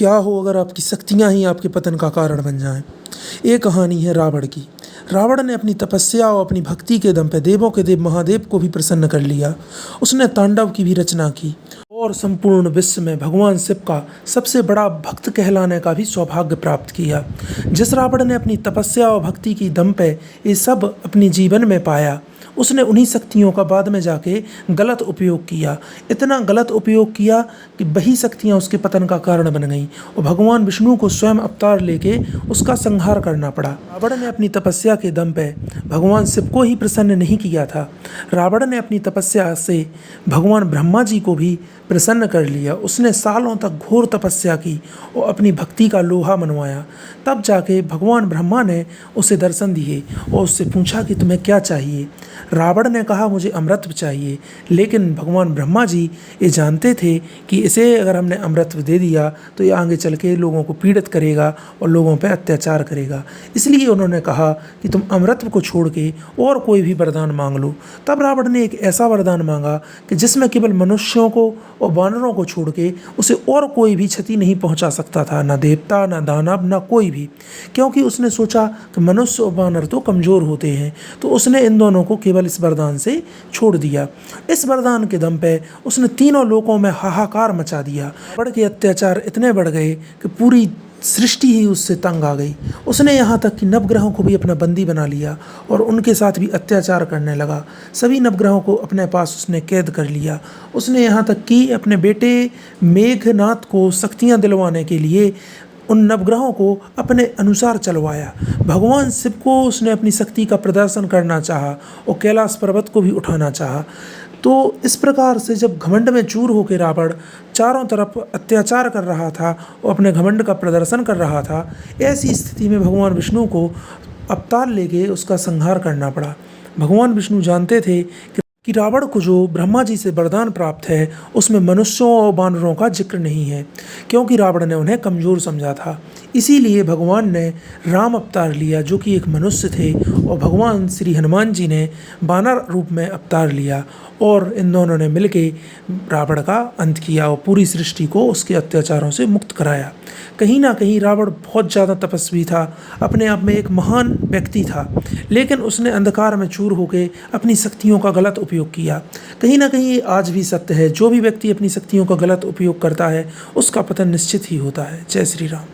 क्या हो अगर आपकी शक्तियाँ ही आपके पतन का कारण बन जाएं। ये कहानी है रावण की। रावण ने अपनी तपस्या और अपनी भक्ति के दम पे देवों के देव महादेव को भी प्रसन्न कर लिया। उसने तांडव की भी रचना की और संपूर्ण विश्व में भगवान शिव का सबसे बड़ा भक्त कहलाने का भी सौभाग्य प्राप्त किया। जिस रावण ने अपनी तपस्या और भक्ति की दम पे ये सब अपने जीवन में पाया, उसने उन्हीं शक्तियों का बाद में जाके गलत उपयोग किया। इतना गलत उपयोग किया कि वही शक्तियाँ उसके पतन का कारण बन गईं और भगवान विष्णु को स्वयं अवतार लेके उसका संहार करना पड़ा। रावण ने अपनी तपस्या के दम पे भगवान शिव को ही प्रसन्न नहीं किया था, रावण ने अपनी तपस्या से भगवान ब्रह्मा जी को भी प्रसन्न कर लिया। उसने सालों तक घोर तपस्या की और अपनी भक्ति का लोहा मनवाया। तब जाके भगवान ब्रह्मा ने उसे दर्शन दिए और उससे पूछा कि तुम्हें क्या चाहिए। रावण ने कहा मुझे अमृत चाहिए, लेकिन भगवान ब्रह्मा जी ये जानते थे कि इसे अगर हमने अमृत दे दिया तो ये आगे चल के लोगों को पीड़ित करेगा और लोगों पर अत्याचार करेगा। इसलिए उन्होंने कहा कि तुम अमृत को छोड़ के और कोई भी वरदान मांग लो। तब रावण ने एक ऐसा वरदान मांगा कि जिसमें केवल मनुष्यों को और वानरों को छोड़ के उसे और कोई भी क्षति नहीं पहुंचा सकता था, ना देवता, ना दानव, ना कोई भी। क्योंकि उसने सोचा कि मनुष्य और वानर तो कमज़ोर होते हैं, तो उसने इन दोनों को केवल इस वरदान से छोड़ दिया। इस वरदान के दम पे उसने तीनों लोकों में हाहाकार मचा दिया। रावण के अत्याचार इतने बढ़ गए कि पूरी सृष्टि ही उससे तंग आ गई। उसने यहाँ तक कि नवग्रहों को भी अपना बंदी बना लिया और उनके साथ भी अत्याचार करने लगा। सभी नवग्रहों को अपने पास उसने कैद कर लिया। उसने यहाँ तक कि अपने बेटे मेघनाथ को शक्तियाँ दिलवाने के लिए उन नवग्रहों को अपने अनुसार चलवाया। भगवान शिव को उसने अपनी शक्ति का प्रदर्शन करना चाहा और कैलाश पर्वत को भी उठाना चाहा। तो इस प्रकार से जब घमंड में चूर होकर रावण चारों तरफ अत्याचार कर रहा था और अपने घमंड का प्रदर्शन कर रहा था, ऐसी स्थिति में भगवान विष्णु को अवतार लेके उसका संहार करना पड़ा। भगवान विष्णु जानते थे कि रावण को जो ब्रह्मा जी से वरदान प्राप्त है उसमें मनुष्यों और वानरों का जिक्र नहीं है, क्योंकि रावण ने उन्हें कमज़ोर समझा था। इसीलिए भगवान ने राम अवतार लिया जो कि एक मनुष्य थे, और भगवान श्री हनुमान जी ने वानर रूप में अवतार लिया और इन दोनों ने मिलके रावण का अंत किया और पूरी सृष्टि को उसके अत्याचारों से मुक्त कराया। कहीं ना कहीं रावण बहुत ज़्यादा तपस्वी था, अपने आप में एक महान व्यक्ति था, लेकिन उसने अंधकार में चूर होकर अपनी शक्तियों का गलत उपयोग किया। कहीं ना कहीं आज भी सत्य है, जो भी व्यक्ति अपनी शक्तियों का गलत उपयोग करता है उसका पतन निश्चित ही होता है। जय श्री राम।